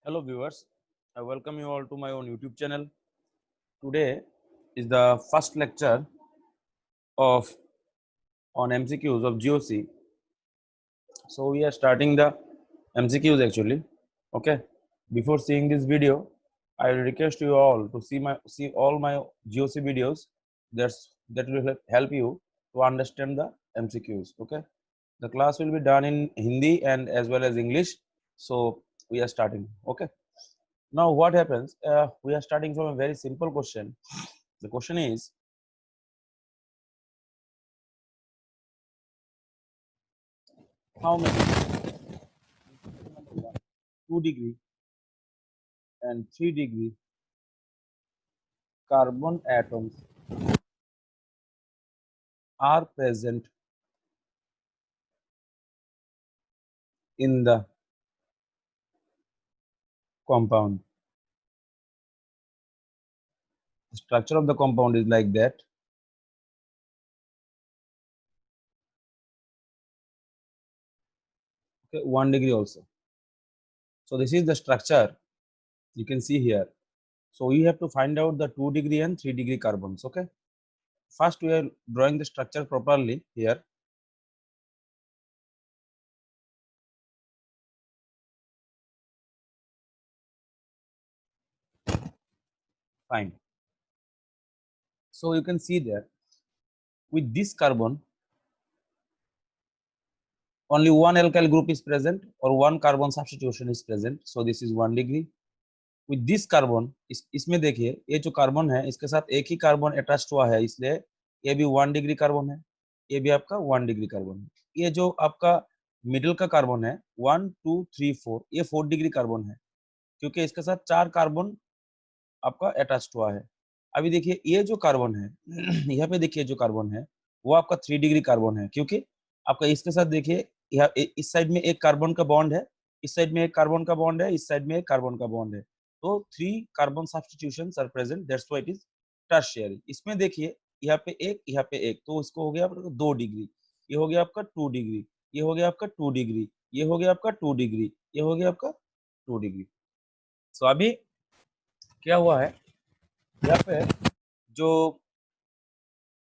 Hello viewers, I welcome you all to my own YouTube channel. Today is the first lecture of on MCQs of GOC. So we are starting the MCQs actually. Okay. Before seeing this video, I will request you all to see all my GOC videos. That will help you to understand the MCQs. Okay. The class will be done in Hindi and as well as English. So we are starting. Okay. Now what happens? We are starting from a very simple question. The question is, how many 2 degree and 3 degree carbon atoms are present in the compound? The structure of the compound is like that. Okay, 1 degree also. So this is the structure you can see here. So you have to find out the 2 degree and 3 degree carbons. Okay. First we are drawing the structure properly here. Fine. So you can see there with this carbon only one alkyl group is present or one carbon substitution is present. So this is 1 degree. With this carbon इसमें देखिए ये जो carbon है इसके साथ एक ही carbon attached हुआ है, इसलिए ये भी 1 डिग्री कार्बन है, ये भी आपका 1 डिग्री कार्बन है। ये जो आपका मिडिल का कार्बन है 1 2 3 4, ये 4 डिग्री कार्बन है क्योंकि इसके साथ 4 कार्बन आपका अटैच्ड हुआ है। अभी देखिए ये जो कार्बन है यहाँ पे देखिए जो कार्बन है वो आपका 3 डिग्री कार्बन है क्योंकि आपका इसके साथ देखिए यहाँ इस साइड में एक कार्बन का बॉन्ड है, इस साइड में एक कार्बन का बॉन्ड है, इस साइड में एक कार्बन का बॉन्ड है। तो 3 carbon substitutions are present, that's why it is tertiary. इसमें देखिए यहाँ पे एक, यहाँ पे एक, तो इसको हो गया आपका 2 डिग्री, ये हो गया आपका 2 डिग्री, ये हो गया आपका 2 डिग्री, ये हो गया आपका 2 डिग्री, ये हो गया आपका 2 डिग्री। सो अभी क्या हुआ है यहाँ पे जो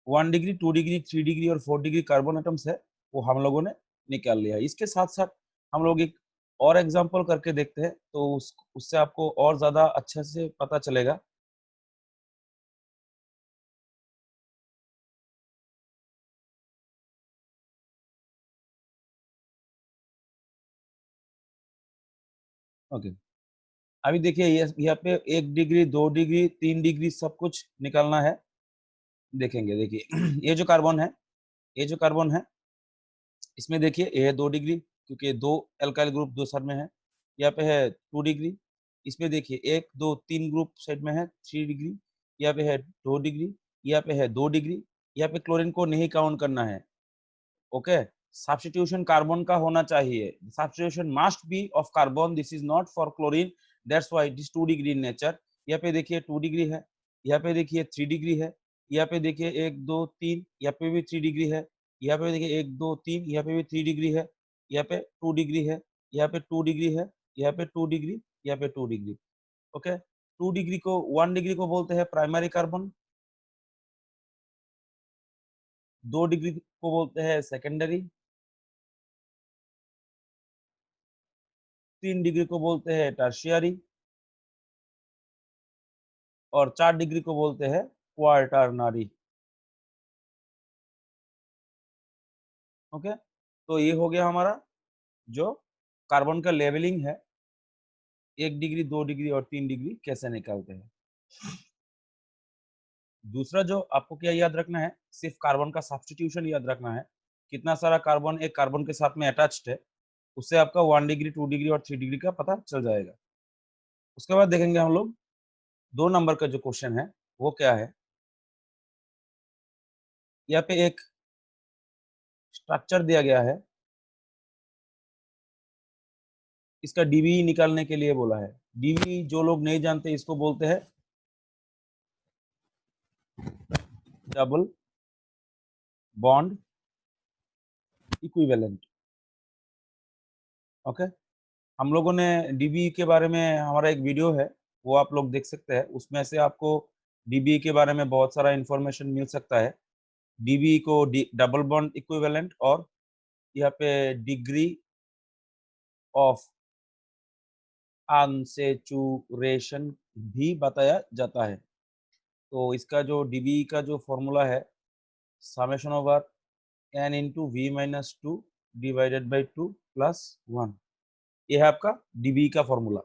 1 डिग्री 2 डिग्री 3 डिग्री और 4 डिग्री कार्बन एटम्स है वो हम लोगों ने निकाल लिया। इसके साथ साथ हम लोग एक और एग्जांपल करके देखते हैं तो उससे आपको और ज्यादा अच्छे से पता चलेगा। ओके, अभी देखिए यहाँ पे 1 डिग्री 2 डिग्री 3 डिग्री सब कुछ निकालना है। देखेंगे, देखिए ये जो कार्बन है, ये जो कार्बन है इसमें देखिए ये है 2 डिग्री क्योंकि दो एल्काइल ग्रुप दो साइड में है। यहाँ पे है 2 डिग्री, इसमें देखिए 1 2 3 ग्रुप साइड में है 3 डिग्री, यहाँ पे है 2 डिग्री, यहाँ पे है 2 डिग्री। यहाँ पे क्लोरीन को नहीं काउंट करना है। ओके, सब्स्टिट्यूशन कार्बन का होना चाहिए, substitution must be of carbon, this is not for chlorine, that's why it is 2 degree in nature. यहाँ पे देखिए 2 डिग्री है, यहाँ पे देखिए 3 डिग्री है, यहाँ पे देखिए 1 2 3, यहाँ पे भी 3 डिग्री है, यहाँ पे देखिए 1 2 3, यहाँ पे भी 3 डिग्री है, यहाँ पे 2 डिग्री है, यहाँ पे 2 डिग्री है, यहाँ पे 2 डिग्री, यहाँ पे 2 डिग्री। ओके, 2 डिग्री को 1 डिग्री को बोलते हैं प्राइमरी कार्बन, 2 डिग्री को बोलते हैं सेकेंडरी, 3 डिग्री को बोलते हैं टर्शियरी और 4 डिग्री को बोलते हैं क्वार्टरनरी। ओके, तो ये हो गया हमारा जो कार्बन का लेवलिंग है, 1 डिग्री 2 डिग्री और 3 डिग्री कैसे निकालते हैं। दूसरा जो आपको क्या याद रखना है, सिर्फ कार्बन का सब्स्टिट्यूशन याद रखना है, कितना सारा कार्बन एक कार्बन के साथ में अटैच्ड है, उससे आपका 1 डिग्री 2 डिग्री और 3 डिग्री का पता चल जाएगा। उसके बाद देखेंगे हम लोग 2 नंबर का जो क्वेश्चन है वो क्या है। यहाँ पे एक स्ट्रक्चर दिया गया है, इसका डीवी निकालने के लिए बोला है। डीवी जो लोग नहीं जानते इसको बोलते हैं डबल बॉन्ड इक्विवेलेंट। ओके, हम लोगों ने डीबी के बारे में हमारा एक वीडियो है, वो आप लोग देख सकते हैं। उसमें से आपको डीबी के बारे में बहुत सारा इंफॉर्मेशन मिल सकता है। डीबी को डबल बॉन्ड इक्विवेलेंट और यहाँ पे डिग्री ऑफ अनसेचुरेशन भी बताया जाता है। तो इसका जो डीबी का जो फॉर्मूला है, summation over n into V minus two divided by two plus one, ये है आपका डीबी का फॉर्मूला।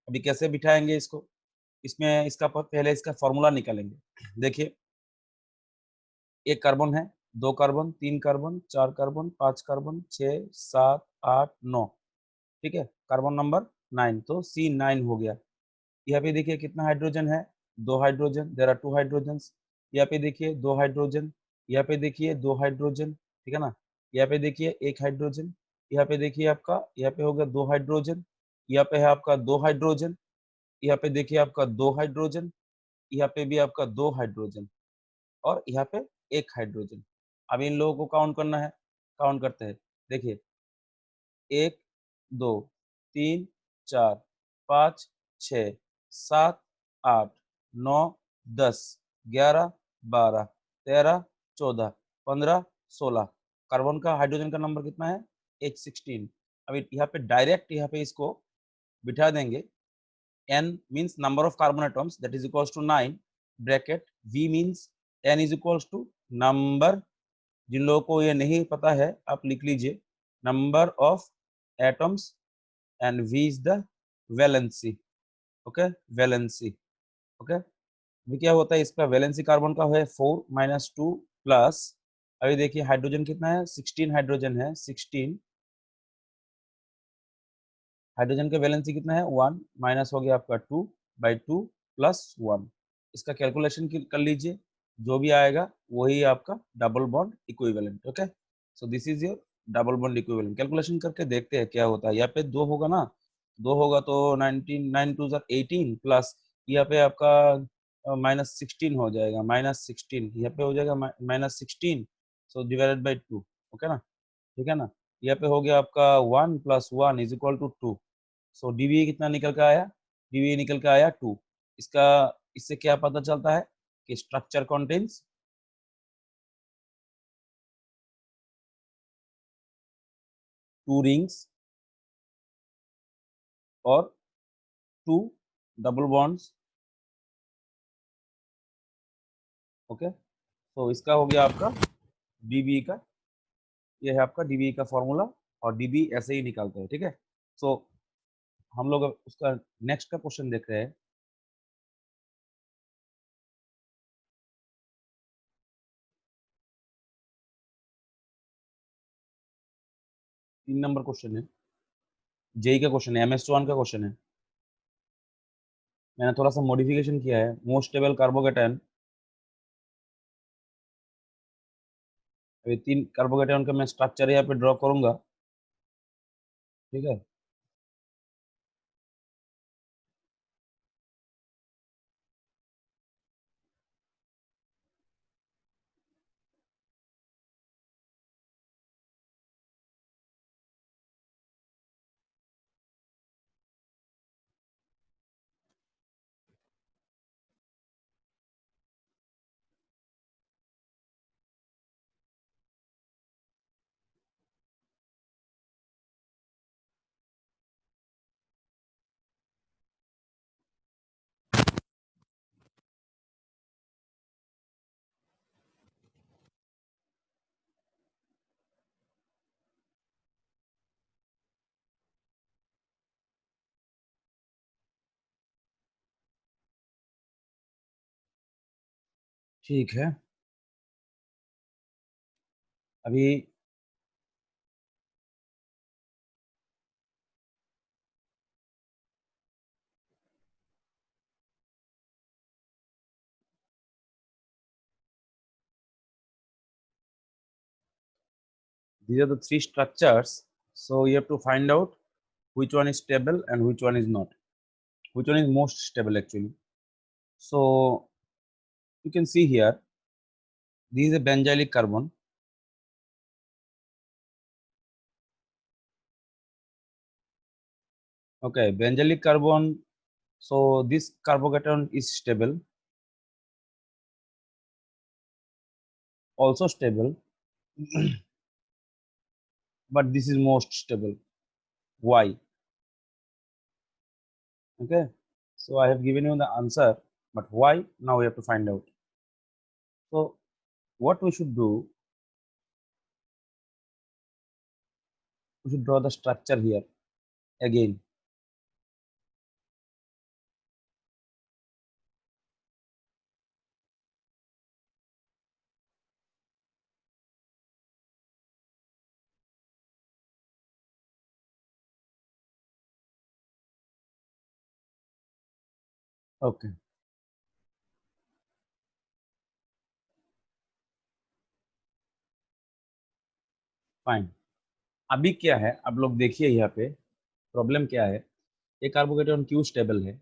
अभी कैसे बिठाएंगे इसको, इसमें इसका पहले इसका फॉर्मूला निकालेंगे। देखिए, एक कार्बन है, दो कार्बन, तीन कार्बन, चार कार्बन, पांच कार्बन, 6, 7, 8, 9, ठीक है, कार्बन नंबर 9, तो C9 हो गया। यहाँ पे देखिए कितना हाइड्रोजन है, दो hydrogen, there are two hydrogen. यहाँ पे देखिए दो हाइड्रोजन, यहाँ पे देखिए दो हाइड्रोजन, ठीक है ना। यहाँ पे देखिए एक हाइड्रोजन, यहाँ पे देखिए आपका, यहाँ पे हो गया दो हाइड्रोजन, यहाँ पे है आपका दो हाइड्रोजन, यहाँ पे देखिए आपका दो हाइड्रोजन, यहाँ पे भी आपका दो हाइड्रोजन, और यहाँ पे एक हाइड्रोजन। अब इन लोगों को काउंट करना है, काउंट करते हैं। देखिए, एक, दो, तीन, चार, पाँच, छ, सात, आठ, नौ, 10, 11, 12, 13, 14, 15, 16। कार्बन का, हाइड्रोजन का नंबर कितना है, H16। अब यहाँ पे डायरेक्ट यहाँ पे इसको बिठा देंगे। n means number of carbon atoms, that is equals to 9, bracket v means n is equals to number, जिन लोगों को ये नहीं पता है आप लिख लीजिए, number of atoms, and v is the valency, okay, valency, okay. अभी क्या होता है, इसका वैलेंसी कार्बन का है 4 माइनस 2 प्लस, अभी देखिए हाइड्रोजन कितना है, 16 हाइड्रोजन है, 16, हाइड्रोजन का वैलेंसी कितना है, 1, माइनस हो गया आपका 2 बाई 2 प्लस 1। इसका कैलकुलेशन कर लीजिए, जो भी आएगा वही आपका double bond equivalent, okay. So this is your double bond equivalent. Calculation करके देखते हैं क्या होता है। यहाँ पे दो होगा ना, दो होगा तो 19, 9 टू 18 प्लस यहाँ पे आपका -16 हो जाएगा, -16 यहाँ पे हो जाएगा -16, सो डिवाइडेड बाई 2, ओके ना, ठीक है ना। यहाँ पे हो गया आपका 1 plus 1 is equal to 2। So DV कितना निकल के आया, डीवी निकल के आया 2। इसका, इससे क्या पता चलता है कि स्ट्रक्चर कंटेन्स टू रिंग्स और टू डबल बॉन्ड्स, ओके। तो इसका हो गया आपका डीबी का, ये है आपका डीबी का फॉर्मूला, और डीबी ऐसे ही निकालते हैं, ठीक है। सो हम लोग अब उसका नेक्स्ट का क्वेश्चन देख रहे हैं। 3 नंबर क्वेश्चन है, जेई का क्वेश्चन है, MS1 का क्वेश्चन है। मैंने थोड़ा सा मॉडिफिकेशन किया है। मोस्ट स्टेबल कार्बोकेटायन, अभी 3 कार्बोकेटायन का मैं स्ट्रक्चर यहाँ पे ड्रॉ करूंगा, ठीक है। ठीक है, अभी these are the 3 structures, so you have to find out which one is stable and which one is not, which one is most stable actually. So you can see here, this is a benzylic carbon, Okay, benzylic carbon. So this carbocation is stable, also stable, but this is most stable. Why? Okay, so I have given you the answer, but why? Now we have to find out. So what we should do, we should draw the structure here again. Okay, fine. अभी क्या है, अब लोग देखिए यहाँ पे problem क्या है। ये कार्बोकेटायन क्यों स्टेबल है?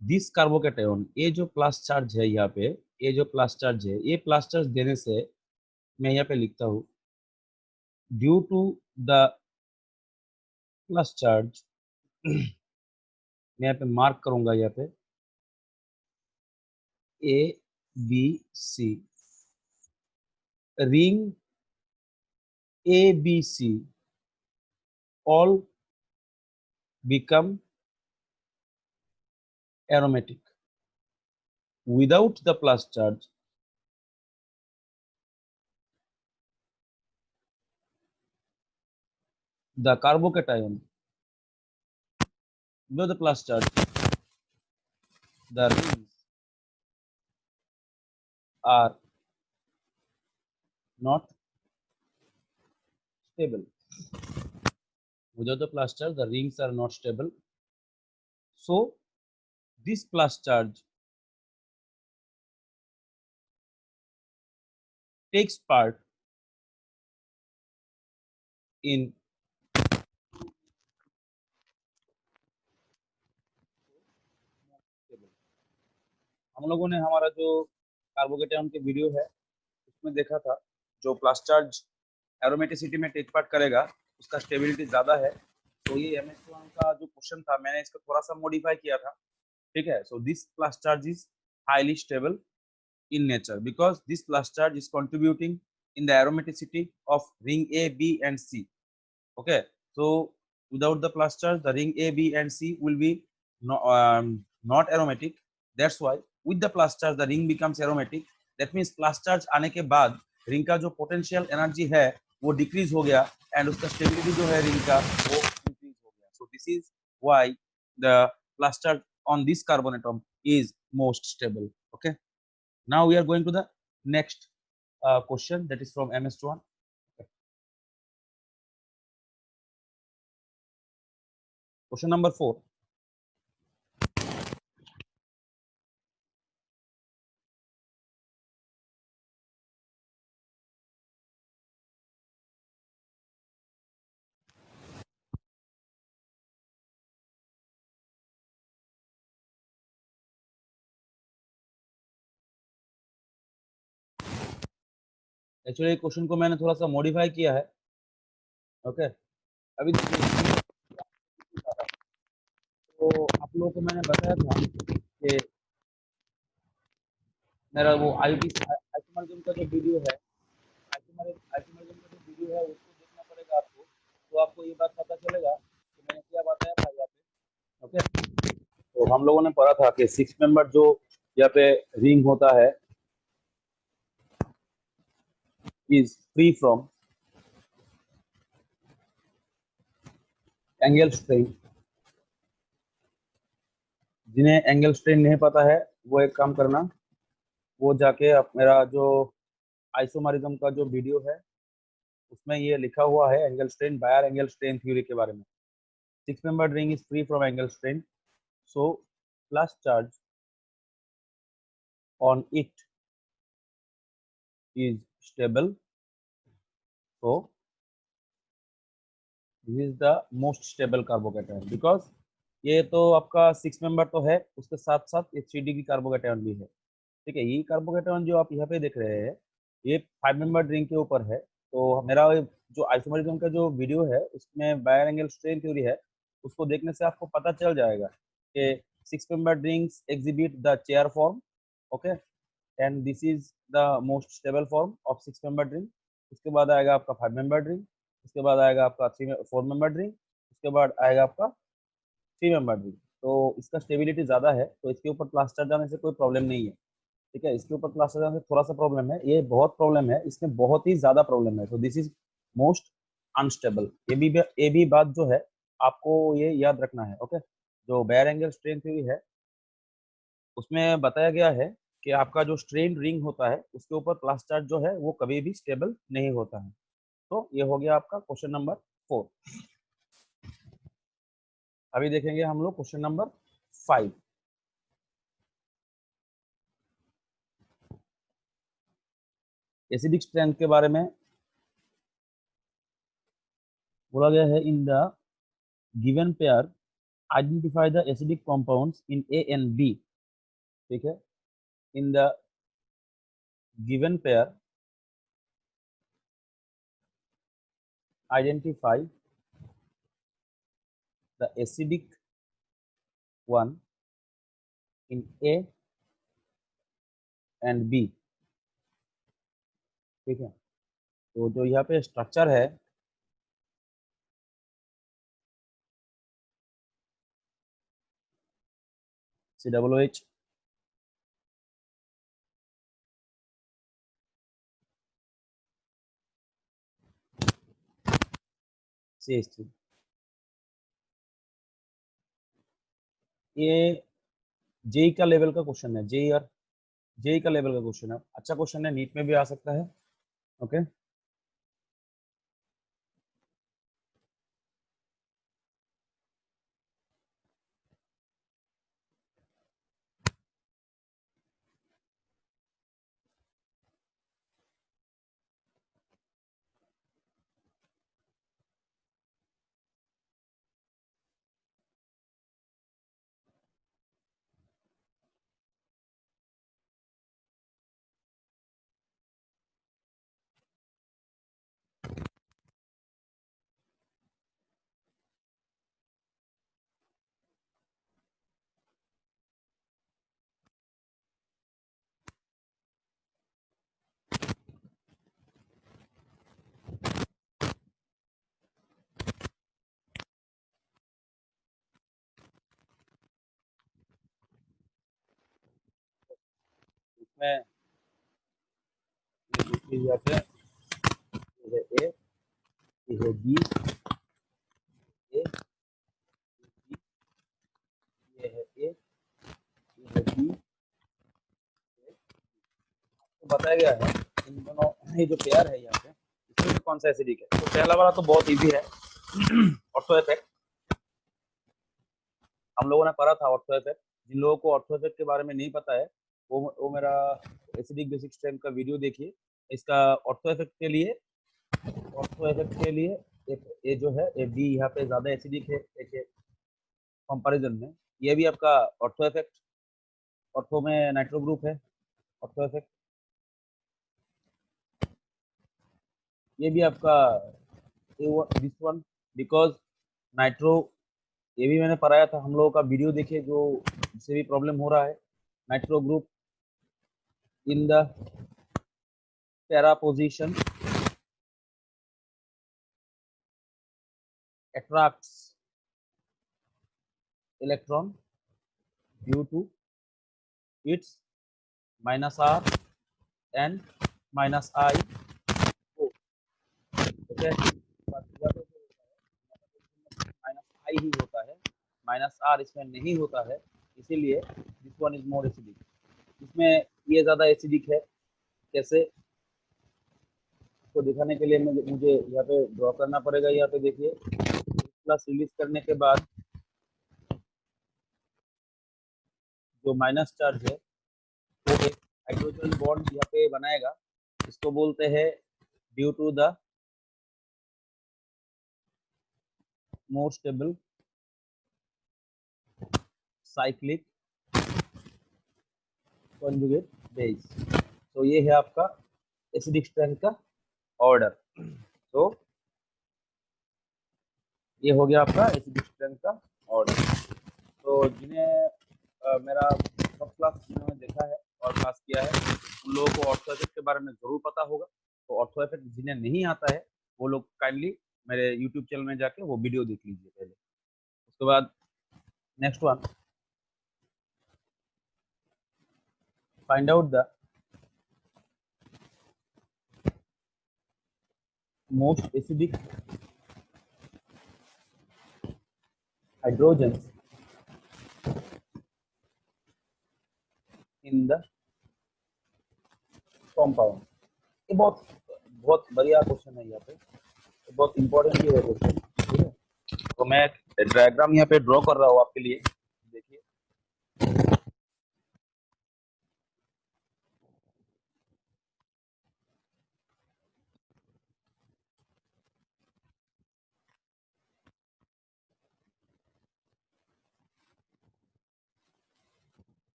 दिस कार्बोकेटायन, ये जो प्लस चार्ज है यहाँ पे, ये जो प्लस चार्ज है, ये प्लस चार्ज देने से मैं यहाँ पे लिखता हूँ due to the plus charge मैं यहाँ पे मार्क करूंगा यहाँ पे A B C, ring A B C all become aromatic. Without the plus charge, the carbocation, without the plus charge, the rings are not stable. Without the plus charge, the rings are not stable. So this plus charge takes part in हम लोगों ने हमारा जो carbocation के video है उसमें देखा था, जो प्लस चार्ज एरोमेटिसिटी में टेक पार्ट करेगा उसका स्टेबिलिटी ज्यादा है। तो ये MS1 का जो क्वेश्चन था मैंने इसको थोड़ा सा मॉडिफाई किया था, ठीक है। So this plus charge is highly stable in nature because this plus charge is contributing in the aromaticity of ring A, B, and C. Okay, so without the plus charge, the ring A, B, and C will be not aromatic. That's why with the plus charge, the ring becomes aromatic. That means plus charge आने के बाद ring का जो potential energy है वो decrease हो गया and उसका स्टेबिलिटी जो है रिंग का वो इंक्रीज हो गया। सो this is why the plus charge on this carbon atom is most stable. Okay. Now we are going to the next question that is from MS1. Okay. Question number 4. Actually question को मैंने थोड़ा सा modify किया है। Okay, अभी देखिए, तो आप लोगों को मैंने बताया था कि मेरा वो आइसोमरिज्म का जो वीडियो है, आइसोमरिज्म का जो वीडियो है उसको देखना पड़ेगा आपको, तो आपको ये बात पता चलेगा कि मैंने क्या बताया था यहाँ पे। ओके, तो हम लोगों ने पढ़ा था कि 6 मेंबर जो यहाँ पे रिंग होता है is free from angle strain. जिन्हें एंगल स्ट्रेन नहीं पता है वो एक काम करना, वो जाके आप मेरा जो आइसोमरिज्म का जो वीडियो है उसमें ये लिखा हुआ है angle strain, Baeyer angle strain theory के बारे में। 6 member ring is free from angle strain, so plus charge on it is stable, so this is the most stable carbocation because ये तो आपका 6 मेंबर तो है, उसके साथ साथ HCD की कार्बोकेटायन भी है, ठीक है। ये कार्बोकेटायन जो आप यहाँ पे देख रहे हैं ये 5 मेंबर रिंग के ऊपर है। तो मेरा जो आइसोमरिज्म का जो वीडियो है उसमें बायर एंगल स्ट्रेन थ्योरी है, उसको देखने से आपको पता चल जाएगा कि 6 member rings exhibit the chair form, okay, and this is the most stable form of 6 member ring. उसके बाद आएगा आपका 5 मेंबर रिंग, उसके बाद आएगा आपका 4 मेंबर रिंग, उसके बाद आएगा आपका 3 मेंबर रिंग। तो इसका स्टेबिलिटी ज़्यादा है, तो इसके ऊपर प्लास्टर जाने से कोई प्रॉब्लम नहीं है, ठीक है। इसके ऊपर प्लास्टर जाने से थोड़ा सा प्रॉब्लम है, ये बहुत प्रॉब्लम है, इसमें बहुत ही ज़्यादा प्रॉब्लम है। तो दिस इज मोस्ट अनस्टेबल। ये भी बात जो है आपको ये याद रखना है, ओके। जो बेयर एंगल स्ट्रेन थ्योरी है उसमें बताया गया है कि आपका जो स्ट्रेन रिंग होता है उसके ऊपर प्लास्टर जो है वो कभी भी स्टेबल नहीं होता है। तो ये हो गया आपका क्वेश्चन नंबर 4। अभी देखेंगे हम लोग क्वेश्चन नंबर 5। एसिडिक स्ट्रेंथ के बारे में बोला गया है, in the given pair identify the acidic compounds in A and B, ठीक है। In the given pair identify the acidic one in A and B, ठीक है। तो जो यहाँ पे स्ट्रक्चर है COOH, CH3, ये जेई का लेवल का क्वेश्चन है, जेई और जेई का लेवल का क्वेश्चन है, अच्छा क्वेश्चन है, नीट में भी आ सकता है, ओके। इसमें दूसरी यहाँ पे ये है ए, ये है बी, ए, ये है ए, ये है बी। तो बताया गया है इन दोनों, ये जो पेयर है यहाँ पे इसमें से कौन सा एसिडिक है। तो पहला वाला तो बहुत इजी है, ऑर्थो इफेक्ट। हम लोगों ने पढ़ा था ऑर्थो इफेक्ट। जिन लोगों को ऑर्थो इफेक्ट के बारे में नहीं पता है वो मेरा एसिडिक बेसिक स्ट्रेंथ का वीडियो देखिए। इसका ऑर्थो इफेक्ट के लिए, ऑर्थो इफेक्ट के लिए एक ये जो है ये बी यहाँ पे ज्यादा एसिडिक है एक कंपैरिजन में। ये भी आपका ऑर्थो इफेक्ट, ऑर्थो में नाइट्रो ग्रुप है, ऑर्थो इफेक्ट। ये भी आपका दिस वन, बिकॉज नाइट्रो, ये भी मैंने पढ़ाया था, हम लोगों का वीडियो देखिए जो जिससे भी प्रॉब्लम हो रहा है। Nitro group in the para position attracts electron due to its minus r and minus I, okay. Minus I ही होता है, माइनस आर इसमें नहीं होता है, इसीलिए this one is more acidic. इसमें ये ज्यादा एसिडिक है। कैसे, तो दिखाने के लिए मुझे यहाँ पे ड्रॉ करना पड़ेगा। यहाँ पे देखिए प्लस रिलीज करने के बाद जो माइनस चार्ज है वो एक हाइड्रोजन बॉन्ड यहाँ पे बनाएगा, इसको बोलते हैं due to the more stable cyclic conjugate base. तो ये है आपका एसिडिक स्ट्रेंथ का ऑर्डर। तो ये हो गया आपका एसिडिक स्ट्रेंथ का ऑर्डर। तो जिन्हें मेरा सब क्लास जिन्होंने देखा है और पास किया है उन लोगों को ऑर्थो इफेक्ट के बारे में जरूर पता होगा। तो ऑर्थो इफेक्ट जिन्हें नहीं आता है वो लोग काइंडली मेरे यूट्यूब चैनल में जाके वो वीडियो देख लीजिए पहले। उसके बाद next one, find out the most acidic hydrogen in the compound. ये बहुत बहुत बढ़िया क्वेश्चन है यहाँ पे, तो बहुत इंपॉर्टेंट भी है क्वेश्चन, ठीक है। तो मैं डायग्राम यहाँ पे ड्रॉ कर रहा हूँ आपके लिए, देखिए।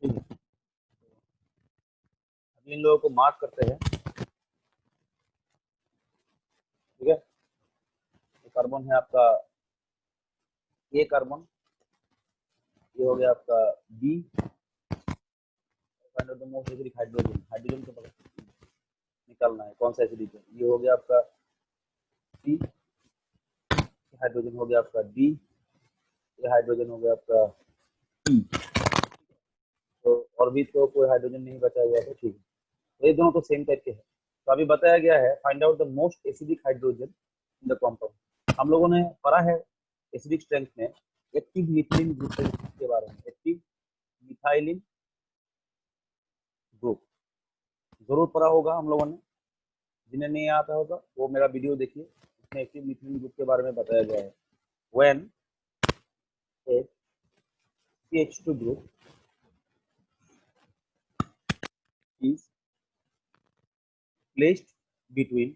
ठीक है, अभी इन लोगों को मार्क करते हैं, ठीक है। ये कार्बन है आपका ए कार्बन, ये हो गया आपका B, find out the most acidic hydrogen, hydrogen को पता निकालना है कौन सा एसिडिक है। ये हो गया आपका सी, हाइड्रोजन हो गया आपका डी, ये हाइड्रोजन हो गया आपका ई। तो और भी तो कोई हाइड्रोजन नहीं बचा हुआ, तो ठीक है। तो ये दोनों तो सेम टाइप के हैं। तो अभी बताया गया है find out the most acidic hydrogen in the compound. हम लोगों ने पढ़ा है एसिडिक स्ट्रेंथ में एक्टिव मिथाइलिन ग्रुप के बारे में, एक्टिव मिथाइलिन ग्रुप जरूर पढ़ा होगा हम लोगों ने। जिन्हें नहीं आता होगा वो मेरा वीडियो देखिए, इसमें एक्टिव मिथाइलिन ग्रुप के बारे में बताया गया है। When A CH2 group is placed between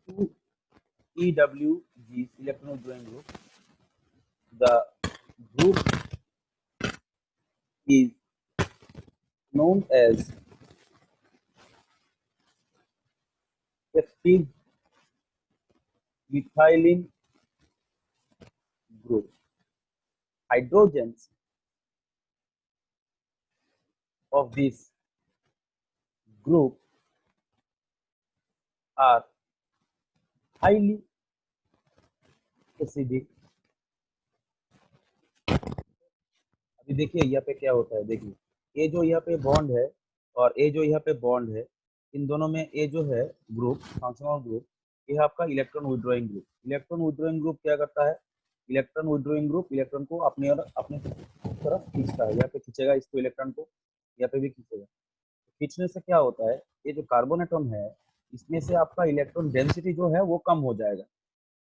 two EWGs, electron withdrawing group, the group is known as active methylene group. Hydrogens of this group are highly acidic। अभी देखिए यहाँ पे क्या होता है, देखिए ये जो यहाँ पे बॉन्ड है और ये जो यहाँ पे बॉन्ड है, इन दोनों में ये जो है ग्रुप, फंक्शनल ग्रुप, ये है आपका electron withdrawing group. Electron withdrawing group क्या करता है, इलेक्ट्रॉन विड्रॉइंग ग्रुप इलेक्ट्रॉन को अपनी और अपने तरफ खींचता है। यहाँ पे खींचेगा इसको इलेक्ट्रॉन को, यहाँ पे भी खींचेगा। खींचने से क्या होता है, ये जो कार्बन एटम है इसमें से आपका इलेक्ट्रॉन डेंसिटी जो है वो कम हो जाएगा।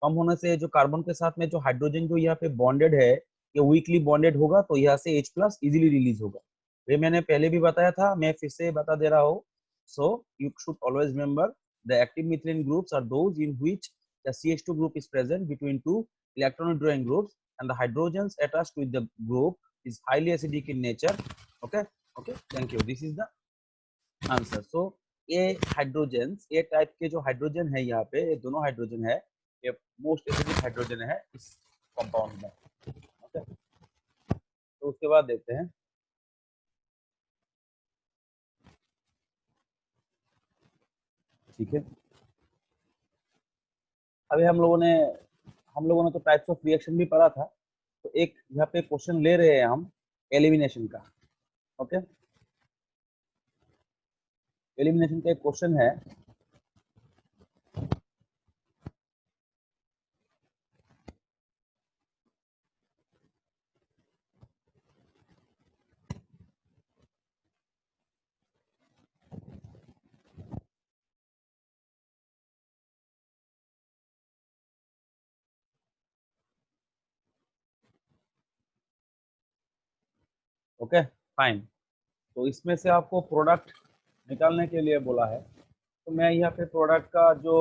कम होने से जो कार्बन के साथ में जो हाइड्रोजन जो यहाँ पे बॉन्डेड है ये वीकली बॉन्डेड होगा, तो यहाँ से H प्लस इजिली रिलीज होगा। ये मैंने पहले भी बताया था, मैं फिर से बता दे रहा हूँ। So you should always remember the active methylene groups are those in which the CH2 group is present between two electron withdrawing groups and the hydrogens attached with the group is highly acidic in nature। okay okay, thank you, this is the answer. So ये hydrogen, ये type के जो hydrogen है यहाँ पे, ये दोनों hydrogen है, ये मोस्ट एसिडिक हाइड्रोजन है इस कंपाउंड में। ओके, तो उसके बाद देखते हैं, ठीक है। अभी हम लोगों ने तो टाइप्स ऑफ रिएक्शन भी पढ़ा था। तो एक यहाँ पे क्वेश्चन ले रहे हैं हम एलिमिनेशन का। ओके, एलिमिनेशन का एक क्वेश्चन है। ओके फाइन, तो इसमें से आपको प्रोडक्ट निकालने के लिए बोला है। तो मैं यहाँ पे प्रोडक्ट का जो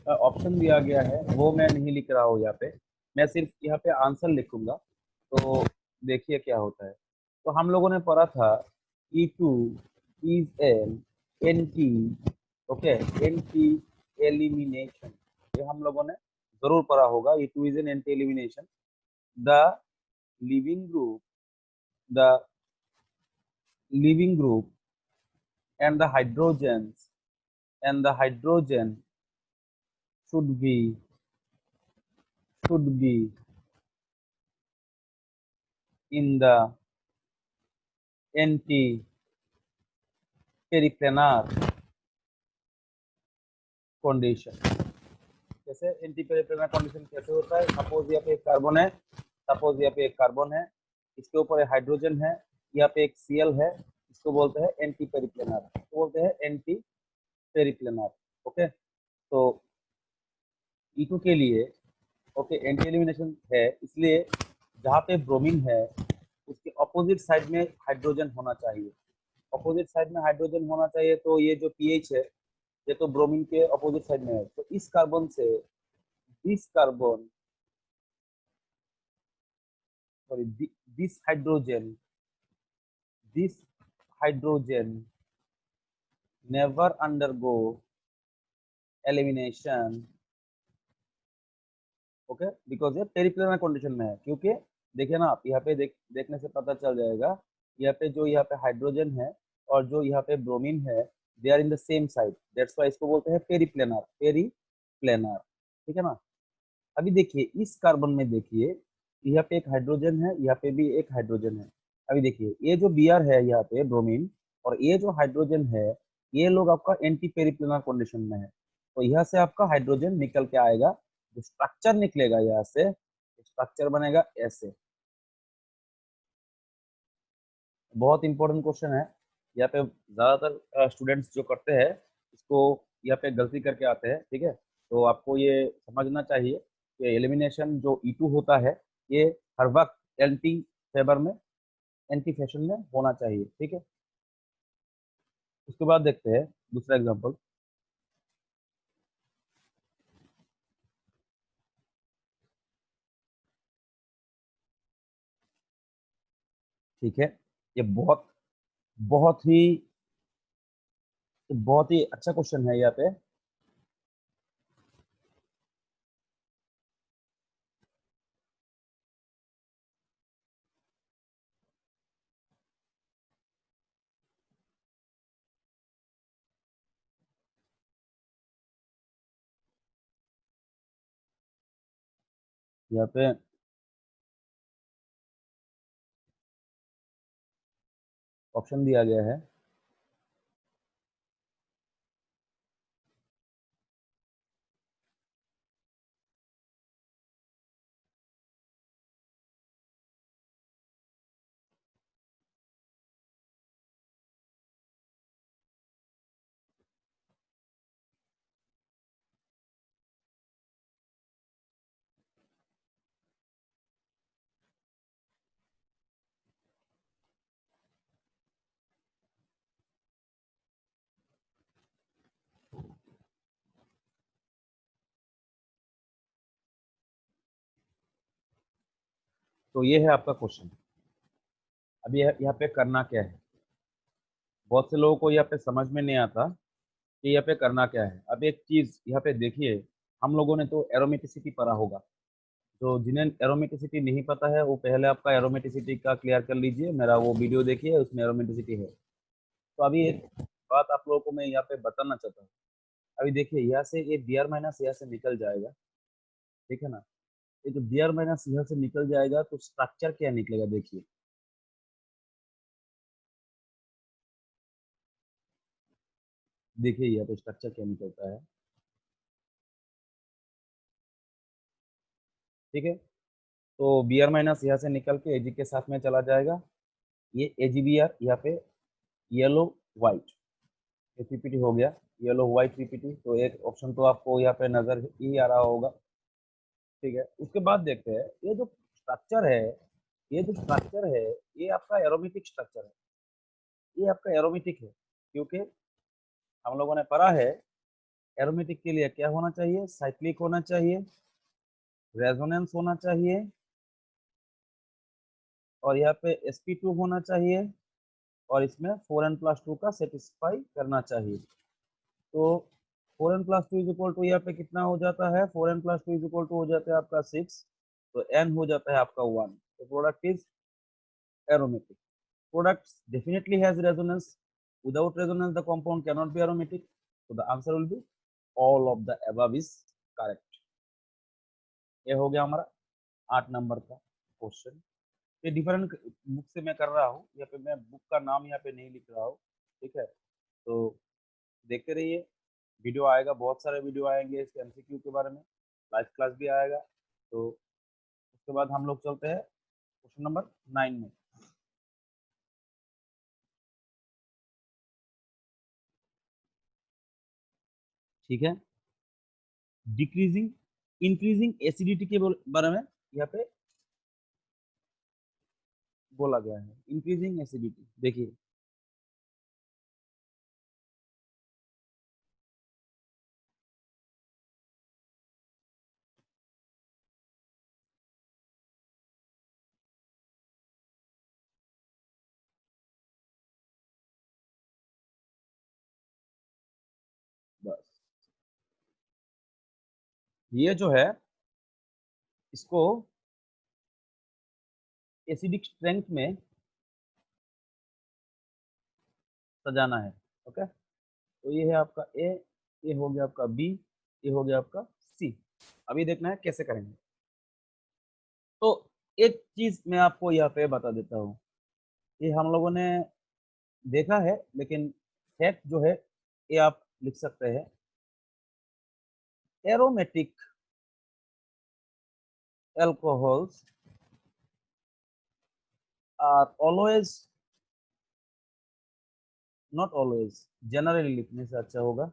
ऑप्शन दिया गया है वो मैं नहीं लिख रहा हूँ यहाँ पे, मैं सिर्फ यहाँ पे आंसर लिखूंगा। तो देखिए क्या होता है। तो हम लोगों ने पढ़ा था E2 is an NT, okay, NT elimination. ये हम लोगों ने जरूर पढ़ा होगा। E2 is an anti elimination. The leaving group the leaving group and the hydrogen should be in the anti-periplanar condition। कैसे एंटी पेरिप्लेनर कंडीशन कैसे होता है? सपोज यहाँ पे एक कार्बन है, इसके ऊपर हाइड्रोजन है, यहाँ पे एक Cl है, इसको बोलते हैं एंटी पेरिप्लेनर, इसको बोलते हैं एंटी पेरिप्लेनर। ओके, तो E2 के लिए ओके एंटी एलिमिनेशन है, इसलिए जहाँ पे ब्रोमीन है उसके ऑपोजिट साइड में हाइड्रोजन होना चाहिए। ऑपोजिट साइड में हाइड्रोजन होना चाहिए, तो ये जो पीएच है ये तो ब्रोमीन के ऑपोजिट साइड में है, तो इस कार्बन से this carbon sorry this hydrogen never undergo elimination. Okay, because ये पेरिप्लेनर कंडीशन में है। क्योंकि देखिए ना आप यहाँ पे देखने से पता चल जाएगा, यहाँ पे हाइड्रोजन है और जो यहाँ पे ब्रोमीन है they are in the same side, that's why इसको बोलते हैं पेरिप्लेनर। ठीक है ना। अभी देखिए इस कार्बन में देखिए यहाँ पे एक हाइड्रोजन है, यहाँ पे भी एक हाइड्रोजन है। अभी देखिए ये जो Br है यहाँ पे ब्रोमीन और ये जो हाइड्रोजन है, ये लोग आपका एंटी पेरिप्लेनर कंडीशन में है, तो यहाँ से आपका हाइड्रोजन निकल के आएगा, जो स्ट्रक्चर निकलेगा यहाँ से स्ट्रक्चर बनेगा ऐसे। बहुत इंपॉर्टेंट क्वेश्चन है। यहाँ पे ज्यादातर स्टूडेंट्स जो करते हैं इसको यहाँ पे गलती करके आते हैं। ठीक है, तो आपको ये समझना चाहिए कि एलिमिनेशन जो E2 होता है ये हर वक्त एंटी फेवर में एंटी फैशन में होना चाहिए। ठीक है, उसके बाद देखते हैं दूसरा एग्जांपल। ठीक है, ये बहुत ही बहुत ही अच्छा क्वेश्चन है यहाँ पे। यहाँ पे ऑप्शन दिया गया है। तो ये है आपका क्वेश्चन। अभी यहाँ पे करना क्या है, बहुत से लोगों को यहाँ पे समझ में नहीं आता कि यहाँ पे करना क्या है। अब एक चीज यहाँ पे देखिए, हम लोगों ने तो एरोमेटिसिटी पढ़ा होगा, तो जिन्हें एरोमेटिसिटी नहीं पता है वो पहले आपका एरोमेटिसिटी का क्लियर कर लीजिए, मेरा वो वीडियो देखिए उसमें एरोमेटिसिटी है। तो अभी एक बात आप लोगों को मैं यहाँ पे बताना चाहता हूँ। अभी देखिए यहाँ से ये Br माइनस यहाँ से निकल जाएगा। ठीक है ना, ये जो Br माइनस यहाँ से निकल जाएगा तो स्ट्रक्चर क्या निकलेगा देखिए। देखिए यहाँ पे स्ट्रक्चर क्या निकलता है। ठीक है, तो Br माइनस यहाँ से निकल के Ag के साथ में चला जाएगा, ये AgBr यहाँ पे येलो व्हाइट, ये पीपीटी हो गया येलो व्हाइट पीपीटी। तो एक ऑप्शन तो आपको यहाँ पे नजर ही आ रहा होगा। ठीक है, उसके बाद देखते हैं ये जो स्ट्रक्चर है ये आपका एरोमेटिक स्ट्रक्चर है, ये आपका एरोमेटिक है। क्योंकि हम लोगों ने पढ़ा है एरोमेटिक के लिए क्या होना चाहिए, साइक्लिक होना चाहिए, रेजोनेंस होना चाहिए और यहाँ पे sp2 होना चाहिए और इसमें 4n+2 का सेटिस्फाई करना चाहिए। तो 4n plus 2 is equal to यहाँ पे कितना हो जाता है, 4n plus 2 is equal to हो जाता है आपका 6, तो n हो जाता है आपका 1, तो product is aromatic. Products definitely has resonance. Without resonance, the compound cannot be aromatic. So the answer will be all of the above is correct. ये हो गया हमारा 8 नंबर का क्वेश्चन। ये डिफरेंट बुक से मैं कर रहा हूँ, यहाँ पे मैं बुक का नाम यहाँ पे नहीं लिख रहा हूँ, ठीक है। तो देखते रहिए, वीडियो आएगा, बहुत सारे वीडियो आएंगे इसके एमसीक्यू के बारे में, लाइव क्लास भी आएगा। तो उसके बाद हम लोग चलते हैं क्वेश्चन नंबर 9 में। ठीक है, डिक्रीजिंग इंक्रीजिंग एसिडिटी के बारे में यहाँ पे बोला गया है। इंक्रीजिंग एसिडिटी देखिए, बस ये जो है इसको एसिडिक स्ट्रेंथ में सजाना है। ओके, तो ये है आपका ए, ये हो गया आपका बी, ये हो गया आपका सी। अभी देखना है कैसे करेंगे। तो एक चीज मैं आपको यहाँ पे बता देता हूँ, ये हम लोगों ने देखा है, लेकिन फैक्ट जो है ये आप लिख सकते हैं। Aromatic alcohols are always, not always, generally लिखने से अच्छा होगा,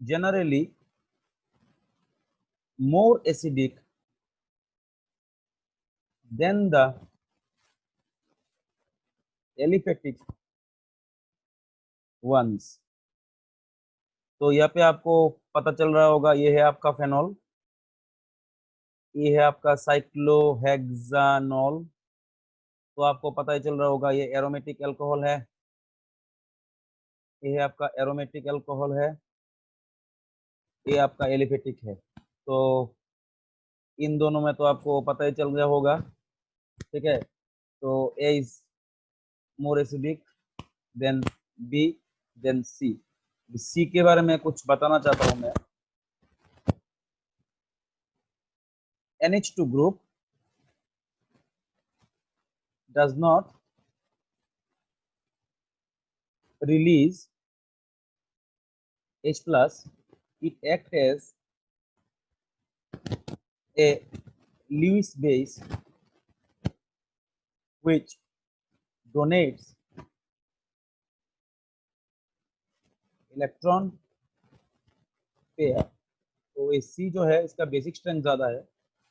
generally more acidic than the aliphatic ones। तो यहाँ पे आपको पता चल रहा होगा, ये है आपका फेनॉल, ये है आपका साइक्लोहेक्सानॉल। तो आपको पता ही चल रहा होगा ये एरोमेटिक अल्कोहल है, ये है आपका एरोमेटिक अल्कोहल है, ये आपका एलिफेटिक है। तो इन दोनों में तो आपको पता ही चल गया होगा, ठीक है। तो A is more acidic then B than C. C के बारे में कुछ बताना चाहता हूं मैं। NH2 group does not release H plus, it acts as a Lewis base which donates electron pair. तो ये सी जो है इसका बेसिक स्ट्रेंथ ज्यादा है,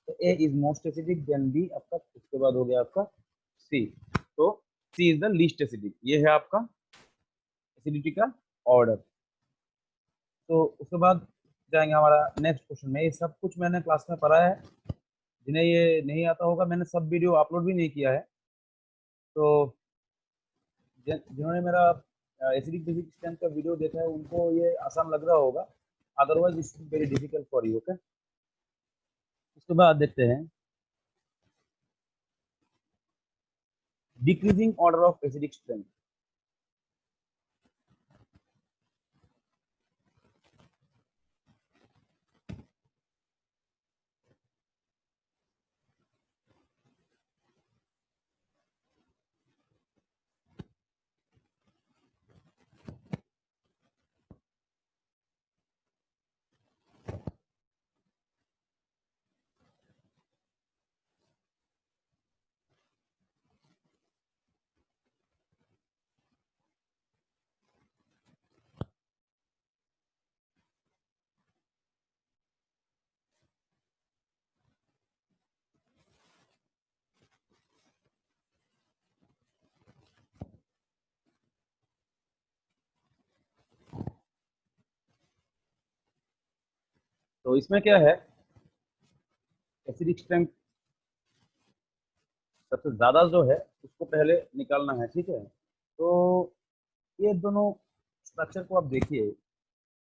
तो A is most acidic then B आपका, उसके बाद हो गया आपका सी। तो C is the least acidic. ये है आपका एसिडिटी का ऑर्डर। तो उसके बाद जाएंगे हमारा नेक्स्ट क्वेश्चन में। ये सब कुछ मैंने क्लास में पढ़ा है, जिन्हें ये नहीं आता होगा मैंने सब वीडियो अपलोड भी नहीं किया है। तो जिन्होंने मेरा एसिडिक बेसिक स्ट्रेंथ का वीडियो देखा है उनको ये आसान लग रहा होगा, otherwise it's very difficult for you. Okay, उसके बाद देखते हैं decreasing order of acidic strength. तो इसमें क्या है, एसिडिक स्ट्रेंथ सबसे ज्यादा जो है उसको पहले निकालना है, ठीक है। तो ये दोनों स्ट्रक्चर को आप देखिए,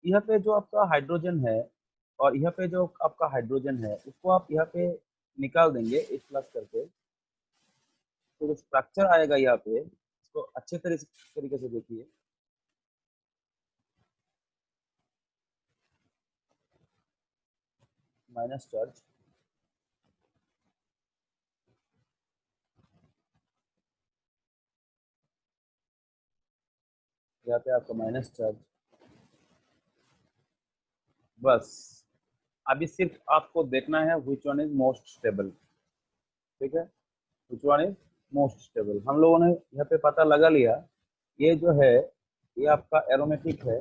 यहाँ पे जो आपका हाइड्रोजन है और यहाँ पे जो आपका हाइड्रोजन है उसको आप यहाँ पे निकाल देंगे H+ करके, तो जो स्ट्रक्चर आएगा यहाँ पे इसको अच्छे तरीके से देखिए। माइनस चार्ज, यहाँ पे आपका माइनस चार्ज, बस अभी सिर्फ आपको देखना है which one is most stable, ठीक है, which one is most stable. हम लोगों ने यहाँ पे पता लगा लिया, ये जो है ये आपका एरोमेटिक है,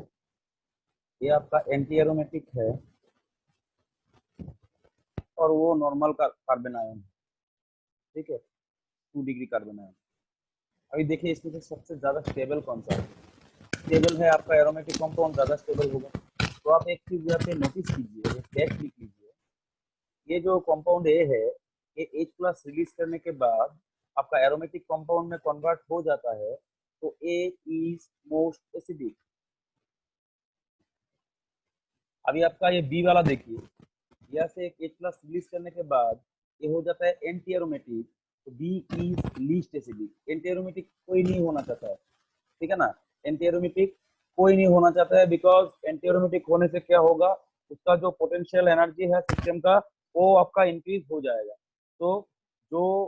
ये आपका एंटी एरोमेटिक है, और वो नॉर्मल कार्बन आयन, ठीक है, 2 डिग्री कार्बन आयन। अभी देखिए इसमें से सबसे ज्यादा स्टेबल कौन सा है? स्टेबल है आपका एरोमेटिक कंपाउंड, ज्यादा स्टेबल होगा। तो आप एक चीज यहाँ पे नोटिस कीजिए, फैक्ट लिख लीजिए, ये जो कंपाउंड ए है ये H+ रिलीज करने के बाद आपका एरोमेटिक कंपाउंड में कन्वर्ट हो जाता है, तो ए इज मोस्ट एसिडिक। अभी आपका ये बी वाला देखिए, यहाँ से एक H+ रिलीज करने के बाद ये हो जाता है एंटी एरोमेटिक, तो B is least acidic. Anti aromatic कोई नहीं होना चाहता है, ठीक है ना, एंटी एरोमेटिक कोई नहीं होना चाहता है, बिकॉज एंटी एरोमेटिक होने से क्या होगा, उसका जो पोटेंशियल एनर्जी है सिस्टम का वो आपका इंक्रीज हो जाएगा। तो जो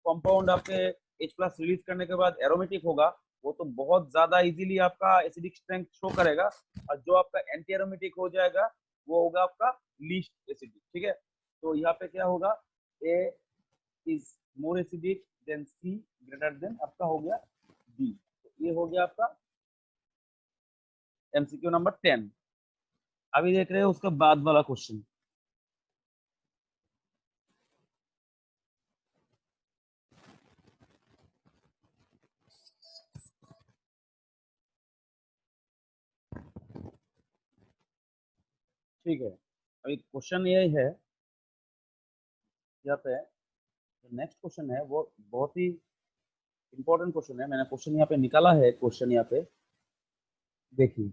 कंपाउंड आपके H+ रिलीज करने के बाद एरोमेटिक होगा वो तो बहुत ज्यादा इजीली आपका एसिडिक स्ट्रेंथ शो करेगा, और जो आपका एंटी एरोमेटिक हो जाएगा वो होगा आपका लीस्ट एसिडिक, ठीक है। तो यहाँ पे क्या होगा, A is more acidic than C greater than आपका हो गया बी। तो ये हो गया आपका एमसीक्यू नंबर 10। अभी देख रहे हैं उसका बाद वाला क्वेश्चन। ठीक है, अभी क्वेश्चन ये है यहाँ पे, नेक्स्ट क्वेश्चन है वो बहुत ही इंपॉर्टेंट क्वेश्चन है। मैंने क्वेश्चन यहाँ पे निकाला है, क्वेश्चन यहाँ पे देखिए।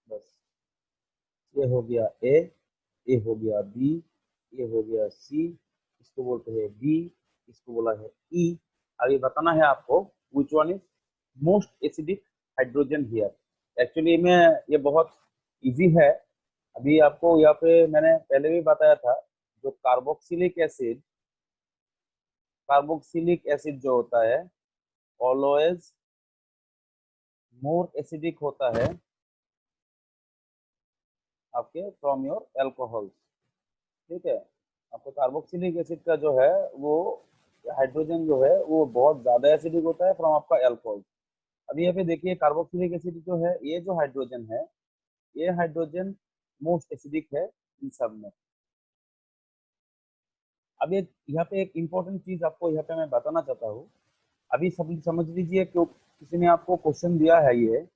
बस ये हो गया ए, ये हो गया बी, ये हो गया सी, इसको बोलते हैं डी, इसको बोला है ई। अभी बताना है आपको which one is most acidic hydrogen here. Actually में ये बहुत इजी है। अभी आपको यहाँ पे मैंने पहले भी बताया था, जो कार्बोक्सिलिक एसिड जो होता है ऑलवेज मोर एसिडिक होता है आपके फ्रॉम योर एल्कोहल, ठीक है। आपको कार्बोक्सिलिक एसिड का जो है वो हाइड्रोजन जो है वो बहुत ज्यादा एसिडिक होता है फ्रॉम आपका एल्कोहल। अभी यहाँ पे देखिए कार्बोक्सिलिक एसिड जो है, ये जो हाइड्रोजन है, ये हाइड्रोजन मोस्ट एसिडिक है इन सब में। अब ये यहाँ पे एक इम्पोर्टेंट चीज आपको यहाँ पे मैं बताना चाहता हूँ। अभी सब समझ लीजिए, क्यों किसी ने आपको क्वेश्चन दिया है ये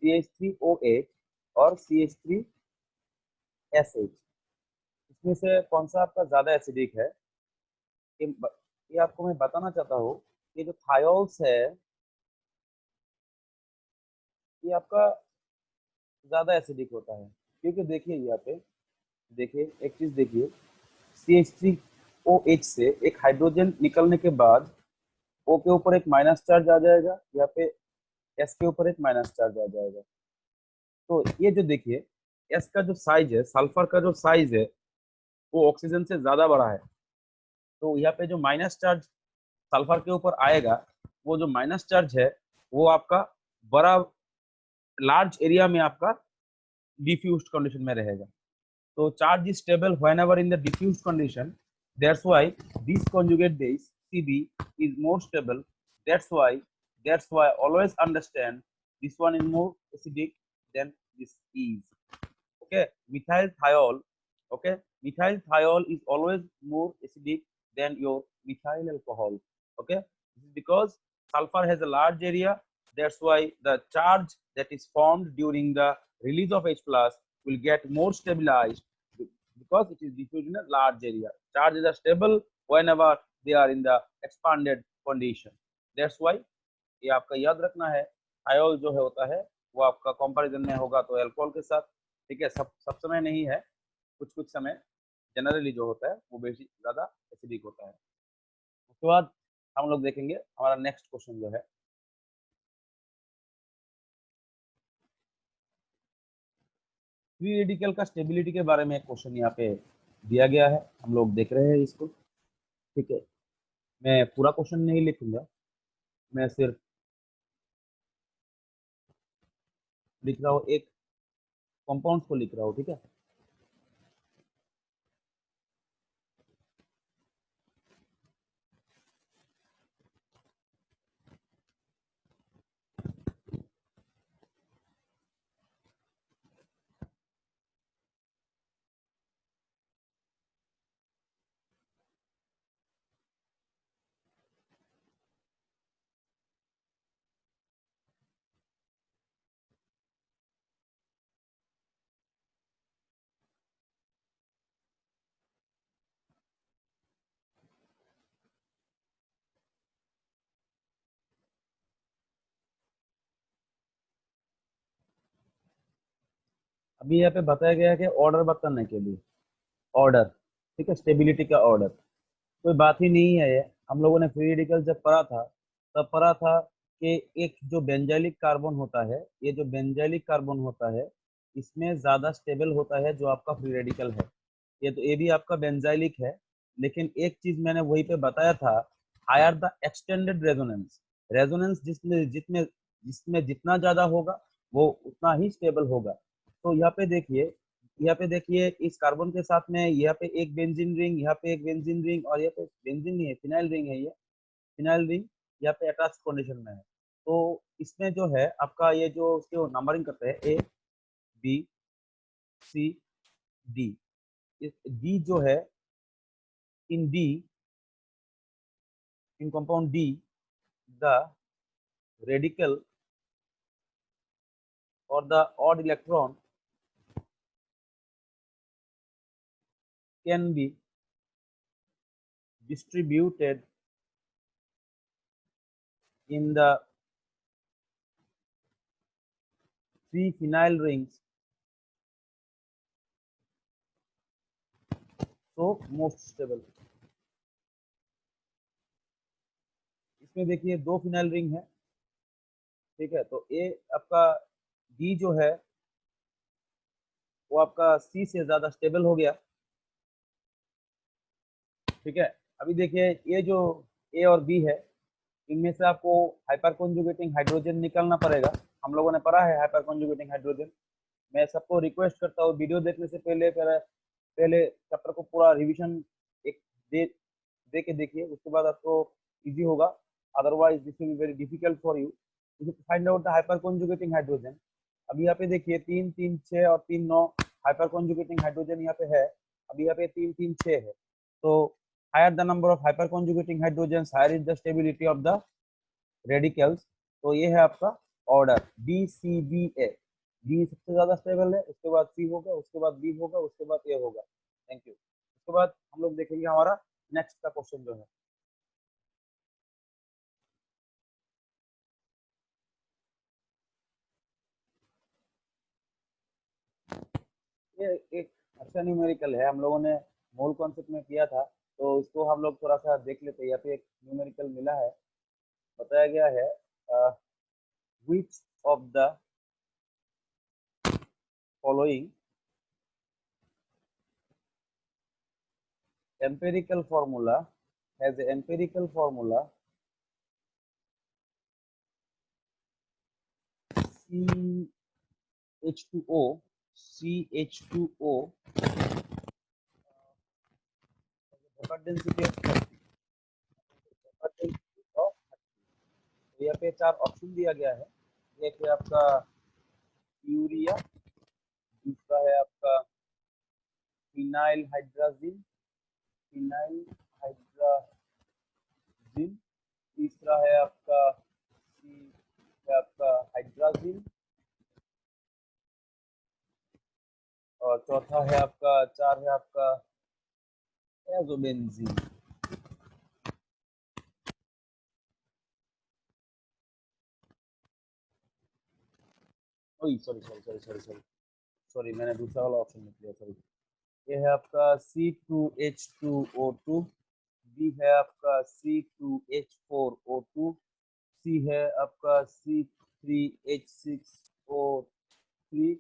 CH3OH और CH3SH, इसमें से कौन सा आपका ज्यादा एसिडिक है? ये ये आपको मैं बताना चाहता हूँ। ये जो थायोल्स है ये आपका ज्यादा एसिडिक होता है, क्योंकि देखिए यहाँ पे देखिए एक चीज देखिए, CH3OH से एक हाइड्रोजन निकलने के बाद O के ऊपर एक माइनस चार्ज आ जाएगा, यहाँ पे S के ऊपर एक माइनस चार्ज आ जाएगा। तो ये जो देखिए S का जो साइज है, सल्फर का जो साइज है वो ऑक्सीजन से ज्यादा बड़ा है, तो यहाँ पे जो माइनस चार्ज सल्फर के ऊपर आएगा, वो जो माइनस चार्ज है वो आपका बड़ा लार्ज एरिया में आपका डिफ्यूज्ड कंडीशन में रहेगा। तो charge is stable whenever in the diffused condition. That's why this conjugate base Cb is more stable. That's why always understand this one is more acidic than this is. Okay, methyl thiol. Okay, methyl thiol is always more acidic than your methyl alcohol. Okay, this is because sulfur has a large area. That's why the charge that is formed during the release of H plus will get more stabilized because it is diffused in a large area. Charges are stable whenever they are in the expanded condition. That's why ये आपका याद रखना है, thiol जो है होता है वो आपका कंपैरिजन में होगा तो अल्कोहल के साथ, ठीक है। सब समय नहीं है, कुछ कुछ समय जनरली जो होता है वो बेसी ज्यादा एसिडिक होता है। उसके बाद हम लोग देखेंगे हमारा नेक्स्ट क्वेश्चन जो है फ्री रेडिकल का स्टेबिलिटी के बारे में क्वेश्चन यहाँ पे दिया गया है, हम लोग देख रहे हैं इसको, ठीक है। मैं पूरा क्वेश्चन नहीं लिखूंगा, मैं सिर्फ लिख रहा हूँ, एक कंपाउंड को लिख रहा हूँ, ठीक है। अभी यहाँ पे बताया गया है कि ऑर्डर बताने के लिए, ऑर्डर, ठीक है, स्टेबिलिटी का ऑर्डर कोई बात ही नहीं है ये। हम लोगों ने फ्री रेडिकल जब पढ़ा था तब पढ़ा था कि एक जो बेंजाइलिक कार्बन होता है, ये जो बेंजाइलिक कार्बन होता है इसमें ज्यादा स्टेबल होता है जो आपका फ्री रेडिकल है। ये तो ये भी आपका बेंजाइलिक है, लेकिन एक चीज मैंने वहीं पे बताया था, higher the extended resonance, resonance जिसमें जितने जिसमें जितना ज्यादा होगा वो उतना ही स्टेबल होगा। तो यहाँ पे देखिए इस कार्बन के साथ में यहाँ पे एक बेंजीन रिंग, यहाँ पे एक बेंजीन रिंग, और यहाँ पे बेंजीन नहीं है, फिनाइल रिंग है, ये फिनाइल रिंग यहाँ पे अटैच कंडीशन में है। तो इसमें जो है आपका ये जो उसके नंबरिंग करते हैं A B C D, D जो है in D, in compound D the radical और the odd electron can be distributed in the three phenyl rings, so most stable। इसमें देखिए दो फिनाइल रिंग है, ठीक है। तो ए आपका डी जो है वो आपका सी से ज्यादा स्टेबल हो गया, ठीक है। अभी देखिए ये जो ए और बी है इनमें से आपको हाइपर कॉन्जुगेटिंग हाइड्रोजन निकालना पड़ेगा। हम लोगों ने पढ़ा है हाइपर कॉन्जुगेटिंग हाइड्रोजन। मैं सबको रिक्वेस्ट करता हूँ वीडियो देखने से पहले पहले चैप्टर को पूरा रिवीजन एक दे दे के देखिए, उसके बाद आपको इजी होगा। Otherwise this will be very difficult for you to find out the hyper conjugating hydrogen. अभी यहाँ पे देखिए 3 3 6 और 3 9 हाइपर कॉन्जुगेटिंग हाइड्रोजन यहाँ पे है। अभी यहाँ पे 3 3 6 है, तो higher the number of hyper conjugating hydrogens, higher is the stability of the radicals। तो ये है आपका ऑर्डर बी सी बी ए, बी सबसे ज्यादा स्टेबल है, उसके बाद सी होगा, उसके बाद बी होगा, उसके बाद ए होगा। Thank you. उसके बाद हम लोग देखेंगे हमारा नेक्स्ट का क्वेश्चन जो है ये एक अच्छा न्यूमेरिकल है, हम लोगों ने मूल कॉन्सेप्ट में किया था, तो इसको हम लोग थोड़ा सा देख लेते हैं। यहाँ पे एक न्यूमेरिकल मिला है, बताया गया है which of the following empirical formula has an empirical formula CH2O, CH2O, vapor density of 30, vapor density of 30। तो यहाँ पे 4 ऑप्शन दिया गया है। एक है आपका यूरिया, दूसरा है आपका फिनाइल हाइड्राजिन, फिनाइल हाइड्राजिन, तीसरा है आपका हाइड्राजिन, और चौथा है आपका 4 है आपका एजोबेंजीन। ओई sorry sorry sorry sorry sorry sorry, मैंने दूसरा वाला ऑप्शन लिख लिया, सॉरी। ये है आपका C2H2O2, बी है आपका C2H4O2, सी है आपका C3H6O3,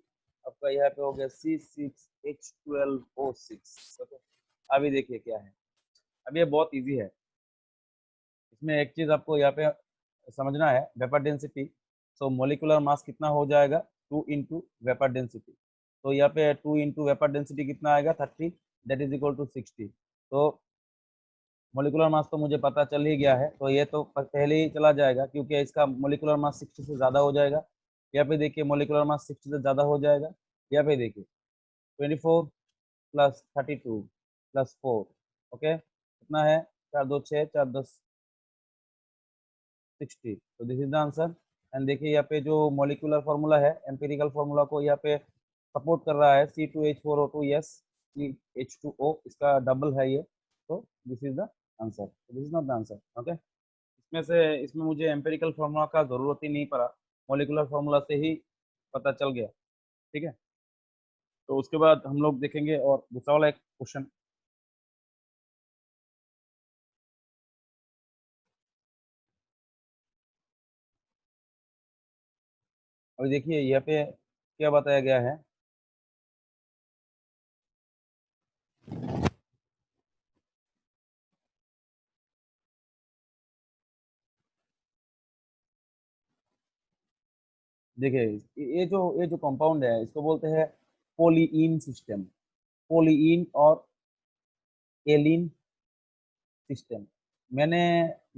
आपका यहाँ पे हो गया C6H12O6। ओके, अभी देखिए क्या है। अब ये बहुत इजी है। इसमें एक चीज आपको यहाँ पे समझना है, वेपर डेंसिटी। सो मोलिकुलर मास कितना हो जाएगा, 2 इंटू वेपर डेंसिटी। तो यहाँ पे 2 इंटू वेपर डेंसिटी कितना आएगा, 30, दैट इज इक्वल टू 60। तो मोलिकुलर मास तो मुझे पता चल ही गया है, तो ये तो पहले ही चला जाएगा क्योंकि इसका मोलिकुलर मास 60 से ज़्यादा हो जाएगा। यहाँ पे देखिए मोलिकुलर मास 60 से ज़्यादा हो जाएगा। यहाँ पे देखिए 24 प्लस 32 प्लस 4, ओके, कितना है, 4 2 6, 4 10 60। तो this is the answer. And देखिए यहाँ पे जो मोलिकुलर फार्मूला है, एम्पिरिकल फार्मूला को यहाँ पे सपोर्ट कर रहा है, C2H4O2, यस, CH2O, इसका डबल है ये। तो this is the answer, this is not the answer. Okay, इसमें मुझे एम्पिरिकल फार्मूला का जरूरत ही नहीं पड़ा, मोलिकुलर फार्मूला से ही पता चल गया। ठीक है, तो उसके बाद हम लोग देखेंगे और दूसरा वाला एक क्वेश्चन। अभी देखिए यहाँ पे क्या बताया गया है। देखिए ये जो कंपाउंड है, इसको बोलते हैं पोलीइन सिस्टम, पोलीइन और एलिन सिस्टम। मैंने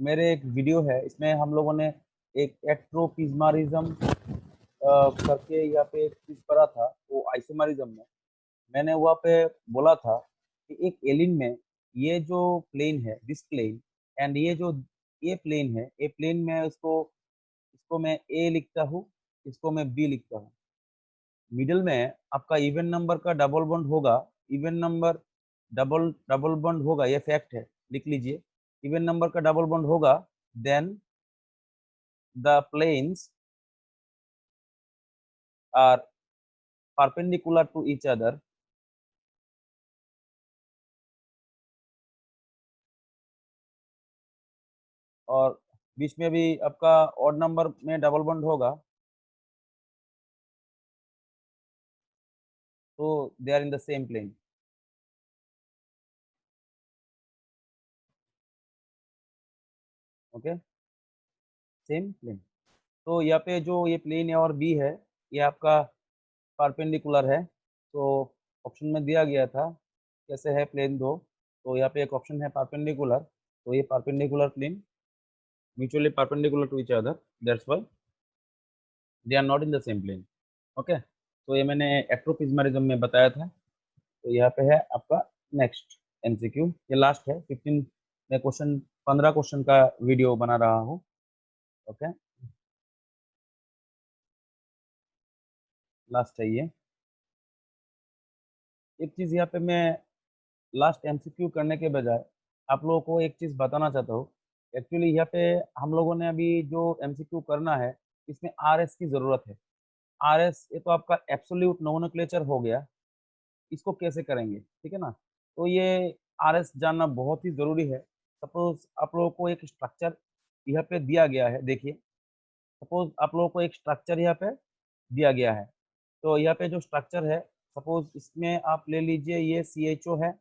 मेरे एक वीडियो है, इसमें हम लोगों ने एक एक्ट्रोपिज्मारिज्म करके यहाँ पे एक चीज पढ़ा था, वो आइसोमरिज्म में। मैंने वहाँ पे बोला था कि एक एलिन में ये जो प्लेन है, दिस प्लेन, एंड ये जो ये प्लेन है, ये प्लेन में इसको इसको मैं ए लिखता हूँ, इसको मैं बी लिखता हूँ। मिडिल में आपका इवन नंबर का डबल बॉन्ड होगा, even number double double bond होगा, ये फैक्ट है, लिख लीजिए। इवन नंबर का डबल बॉन्ड होगा, then the planes are perpendicular to each other, और बीच में भी आपका ऑड नंबर में डबल बॉन्ड होगा, तो they are in the same plane. Okay, same plane. तो यहाँ पे जो ये प्लेन ए और बी है, ये आपका परपेंडिकुलर है। तो ऑप्शन में दिया गया था कैसे है प्लेन दो, तो यहाँ पे एक ऑप्शन है परपेंडिकुलर। तो ये perpendicular plane, mutually perpendicular to each other, that's why they are not in the same plane. Okay, तो ये मैंने एक्ट्रोपिज्मारिज्म में बताया था। तो यहाँ पे है आपका नेक्स्ट एमसीक्यू, ये लास्ट है 15 में क्वेश्चन, 15 क्वेश्चन का वीडियो बना रहा हूँ। ओके, लास्ट है ये। एक चीज यहाँ पे मैं लास्ट एमसीक्यू करने के बजाय आप लोगों को एक चीज बताना चाहता हूँ। एक्चुअली यहाँ पे हम लोगों ने अभी जो एमसीक्यू करना है, इसमें आरएस की जरूरत है। आरएस ये तो आपका एब्सोल्यूट नोमेनक्लेचर हो गया, इसको कैसे करेंगे, ठीक है ना। तो ये आरएस जानना बहुत ही जरूरी है। सपोज आप लोगों को एक स्ट्रक्चर यहाँ पे दिया गया है, देखिए सपोज आप लोगों को एक स्ट्रक्चर यहाँ पे दिया गया है। तो यहाँ पे जो स्ट्रक्चर है, सपोज इसमें आप ले लीजिए, ये CHO है,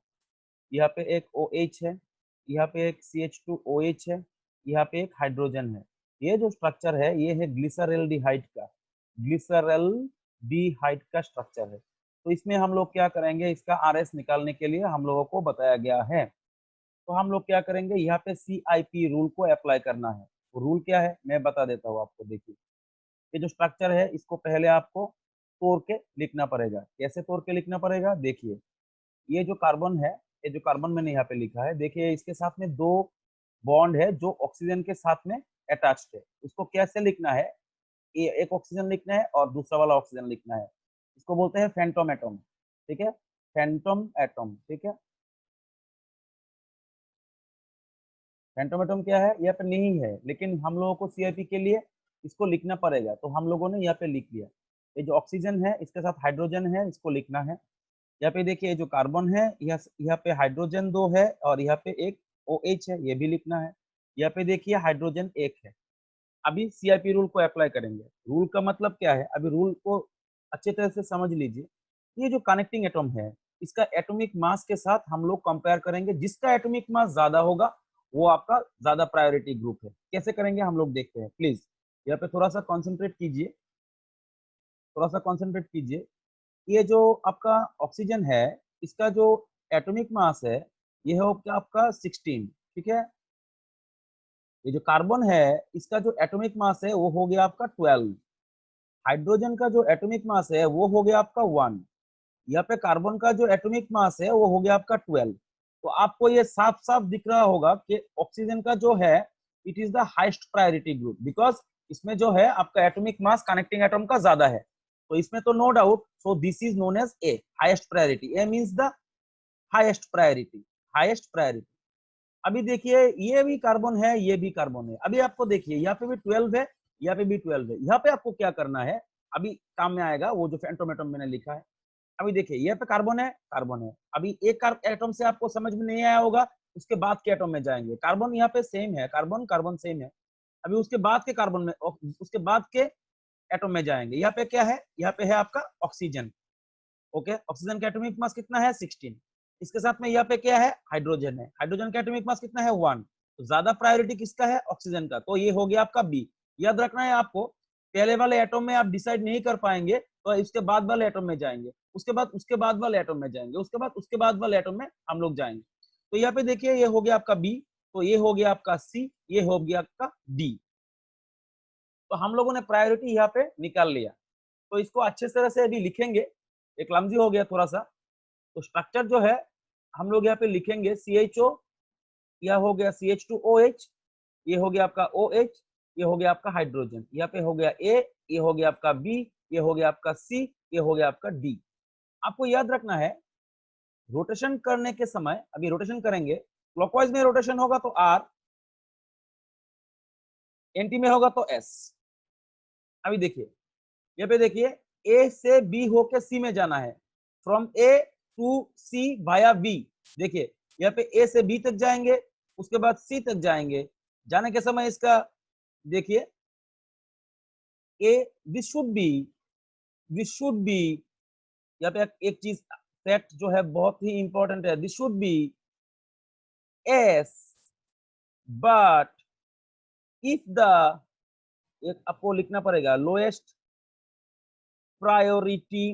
यहाँ पे एक OH है, यहाँ पे एक CH2OH है, यहाँ पे एक हाइड्रोजन है। ये जो स्ट्रक्चर है, ये है ग्लिसरल्डिहाइड का। ग्लिसरल डिहाइड का स्ट्रक्चर है। तो इसमें हम लोग क्या करेंगे, इसका आरएस निकालने के लिए हम लोगों को बताया गया है। तो हम लोग क्या करेंगे, यहाँ पे CIP रूल को अप्लाई करना है। वो रूल क्या है मैं बता देता हूँ आपको। देखिए ये जो स्ट्रक्चर है इसको पहले आपको तोड़ के लिखना पड़ेगा। कैसे तोड़ के लिखना पड़ेगा, देखिए ये जो कार्बन है, ये जो कार्बन मैंने यहाँ पे लिखा है, देखिए इसके साथ में दो बॉन्ड है जो ऑक्सीजन के साथ में अटैच्ड है। उसको कैसे लिखना है, ये एक ऑक्सीजन लिखना है और दूसरा वाला ऑक्सीजन लिखना है। इसको बोलते हैं फैंटम एटम, ठीक है, फैंटम एटम, ठीक है। फैंटम एटम क्या है, यहाँ पे नहीं है, लेकिन हम लोगों को CIP के लिए इसको लिखना पड़ेगा, तो हम लोगों ने यहाँ पे लिख लिया। ये जो ऑक्सीजन है इसके साथ हाइड्रोजन है, इसको लिखना है। यहाँ पे देखिए जो कार्बन है, यहाँ पे हाइड्रोजन दो है और यहाँ पे एक OH है, ये भी लिखना है। यहाँ पे देखिए हाइड्रोजन एक है। अभी CIP रूल को अप्लाई करेंगे। रूल का मतलब क्या है, अभी रूल को अच्छे तरह से समझ लीजिए। ये जो कनेक्टिंग एटम है इसका एटॉमिक मास के साथ हम लोग कंपेयर करेंगे। जिसका एटॉमिक मास ज्यादा होगा वो आपका ज्यादा प्रायोरिटी ग्रुप है। कैसे करेंगे हम लोग देखते हैं, प्लीज यहाँ पे थोड़ा सा कॉन्सेंट्रेट कीजिए, थोड़ा सा कॉन्सेंट्रेट कीजिए। ये जो आपका ऑक्सीजन है इसका जो एटॉमिक मास है ये है आपका 16, ठीक है। ये जो कार्बन है इसका जो एटॉमिक मास है वो हो गया आपका 12। हाइड्रोजन का जो एटॉमिक मास है वो हो गया आपका 1। यहाँ पे कार्बन का जो एटॉमिक मास है वो हो गया आपका 12। तो आपको ये साफ साफ दिख रहा होगा कि ऑक्सीजन का जो है it is the highest priority group, because इसमें जो है आपका एटॉमिक मास कनेक्टिंग एटम का ज्यादा है। तो इसमें तो no doubt, so this is known as a highest priority. A means the highest priority, highest priority. अभी देखिए ये भी कार्बन है, ये भी कार्बन है। अभी आपको देखिए यहाँ पे भी 12 है, यहाँ पे भी 12 है। यहाँ पे आपको क्या करना है, अभी काम में आएगा वो जो फैंटम एटम मैंने लिखा है। अभी देखिए यहाँ पे कार्बन है, कार्बन है। अभी एक एटम से आपको समझ में नहीं आया होगा, उसके बाद के एटम में जाएंगे। कार्बन यहाँ पे सेम है, कार्बन कार्बन सेम है। अभी उसके बाद के कार्बन में, उसके बाद के एटम में जाएंगे। यहाँ पे क्या है, यहाँ पे है आपका ऑक्सीजन। ओके, ऑक्सीजन का एटॉमिक मास कितना है 16। इसके साथ में यहाँ पे क्या है, हाइड्रोजन है। हाइड्रोजन का एटॉमिक मास कितना है 1। तो ज्यादा प्रायोरिटी किसका है, ऑक्सीजन का। तो ये हो गया आपका बी। याद रखना है आपको, पहले वाले एटम में आप डिसाइड नहीं कर पाएंगे तो इसके बाद वाले एटम में जाएंगे, उसके बाद उसके बाद वाले एटम में जाएंगे, उसके बाद उसके बाद वाले एटम में हम लोग जाएंगे। तो यहाँ पे देखिए ये हो गया आपका बी, तो ये हो गया आपका सी, ये हो गया आपका डी। तो हम लोगों ने प्रायोरिटी यहाँ पे निकाल लिया। तो इसको अच्छे तरह से अभी लिखेंगे, एक लम्जी हो गया थोड़ा सा। तो स्ट्रक्चर जो है हम लोग यहाँ पे लिखेंगे CHO, यह हो गया CH2OH, ये हो गया आपका OH, ये हो गया आपका हाइड्रोजन, यहाँ पे हो गया A, ये हो गया आपका B, ये हो गया आपका C, ये हो गया आपका D। आपको याद रखना है रोटेशन करने के समय, अभी रोटेशन करेंगे, क्लॉकवाइज में रोटेशन होगा तो R, एंटी में होगा तो S। अभी देखिए यहाँ पे देखिए A से B होके C में जाना है, from A to C via B। देखिए यहाँ पे A से B तक जाएंगे, उसके बाद C तक जाएंगे। जाने के समय इसका देखिए A, दिस शुड बी यहाँ पे एक चीज फैक्ट जो है बहुत ही इंपॉर्टेंट है, this should be S, but if the, एक आपको लिखना पड़ेगा, lowest priority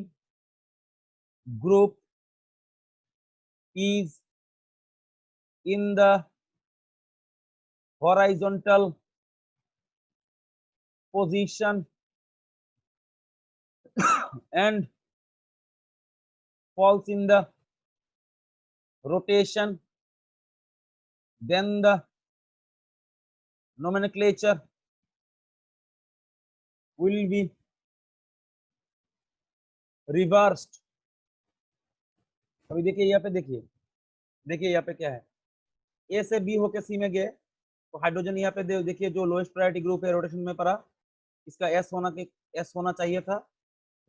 group is in the horizontal position and falls in the rotation, then the nomenclature will be reversed। अभी देखिए यहाँ पे, देखिए यहाँ पे क्या है, ए से बी होके सी में गए तो हाइड्रोजन यहाँ पे देखिए जो लोएस्ट प्रायोरिटी ग्रुप है रोटेशन में पड़ा, इसका एस होना चाहिए था,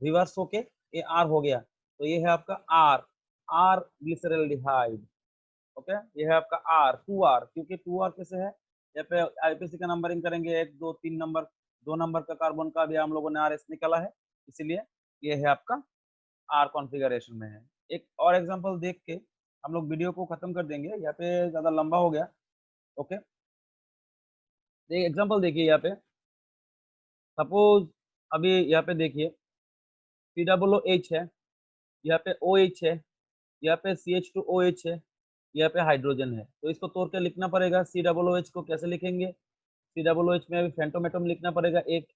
रिवर्स होके ये आर हो गया। तो ये है आपका आर, आर ग्लिसरल्डिहाइड। ओके, ये है आपका आर, 2R, क्योंकि 2R कैसे है, यहाँ पे आईपीसी का नंबरिंग करेंगे 1 2 3 नंबर, 2 नंबर का कार्बन का भी हम लोगों ने RS निकाला है, इसीलिए ये है आपका आर कॉन्फ़िगरेशन में है। एक और एग्जांपल देख के हम लोग वीडियो को खत्म कर देंगे, यहाँ पे ज्यादा लंबा हो गया। ओके, एग्जांपल देखिए यहाँ पे, सपोज अभी यहाँ पे देखिए COOH है, यहाँ पे OH है, यहाँ पे CH2OH है, यहाँ पे हाइड्रोजन है। तो इसको तोड़ के लिखना पड़ेगा। COOH को कैसे लिखेंगे? COOH में अभी फेंटोम एटम लिखना पड़ेगा एक,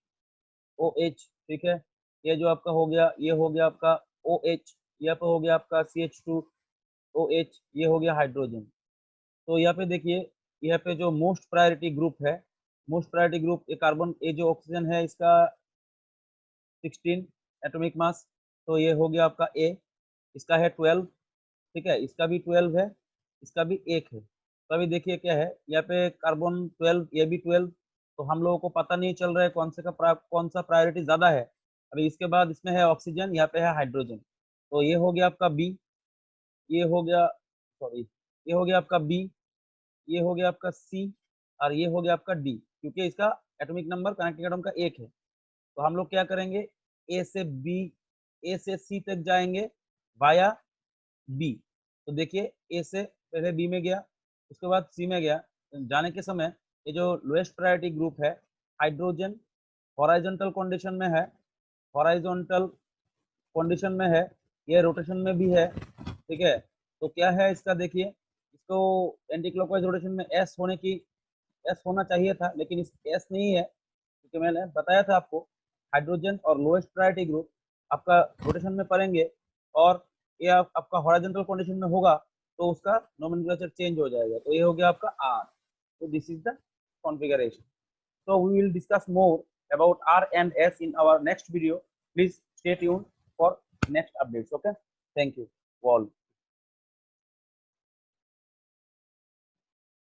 OH, ठीक है। ये जो आपका हो गया, ये हो गया आपका OH, यहाँ पे हो गया आपका CH2OH, ये हो गया हाइड्रोजन। तो यहाँ पे देखिए, यहाँ पे जो मोस्ट प्रायोरिटी ग्रुप है, मोस्ट प्रायोरिटी ग्रुप ये कार्बन, ये जो ऑक्सीजन है इसका 16 एटॉमिक मास, तो ये हो गया आपका A, इसका है 12, ठीक है, इसका भी 12 है, इसका भी 1 है। तो अभी देखिए क्या है, यहाँ पे कार्बन 12, ये भी 12, तो हम लोगों को पता नहीं चल रहा है कौन सा प्रायोरिटी ज्यादा है। अभी इसके बाद इसमें है ऑक्सीजन, यहाँ पे है हाइड्रोजन, तो ये हो गया आपका बी, ये हो गया, सॉरी, ये हो गया आपका बी, ये हो गया आपका सी, और ये हो गया आपका डी, क्योंकि इसका एटॉमिक नंबर कनेक्टिंग एटम का 1 है। तो हम लोग क्या करेंगे, ए से बी, ए से सी तक जाएंगे वाया बी। तो देखिए ए से पहले बी में गया, उसके बाद सी में गया। जाने के समय ये जो लोएस्ट प्रायोरिटी ग्रुप है हाइड्रोजन, हॉराइजॉन्टल कंडीशन में है, हॉराइजॉन्टल कंडीशन में है, ये रोटेशन में भी है, ठीक है। तो क्या है इसका, देखिए इसको एंटी क्लॉकवाइज रोटेशन में एस होने की, एस होना चाहिए था, लेकिन इस एस नहीं है, क्योंकि मैंने बताया था आपको हाइड्रोजन और लोएस्ट प्रायोरिटी ग्रुप आपका रोटेशन में पड़ेंगे, और ये आपका हॉरिजॉन्टल कंडीशन में होगा तो उसका नोमेनक्लेचर चेंज हो जाएगा। तो ये हो गया आपका आर। तो this is the configuration. So we will discuss more about R and S in our next video. Please stay tuned for next updates. Okay. Thank you all.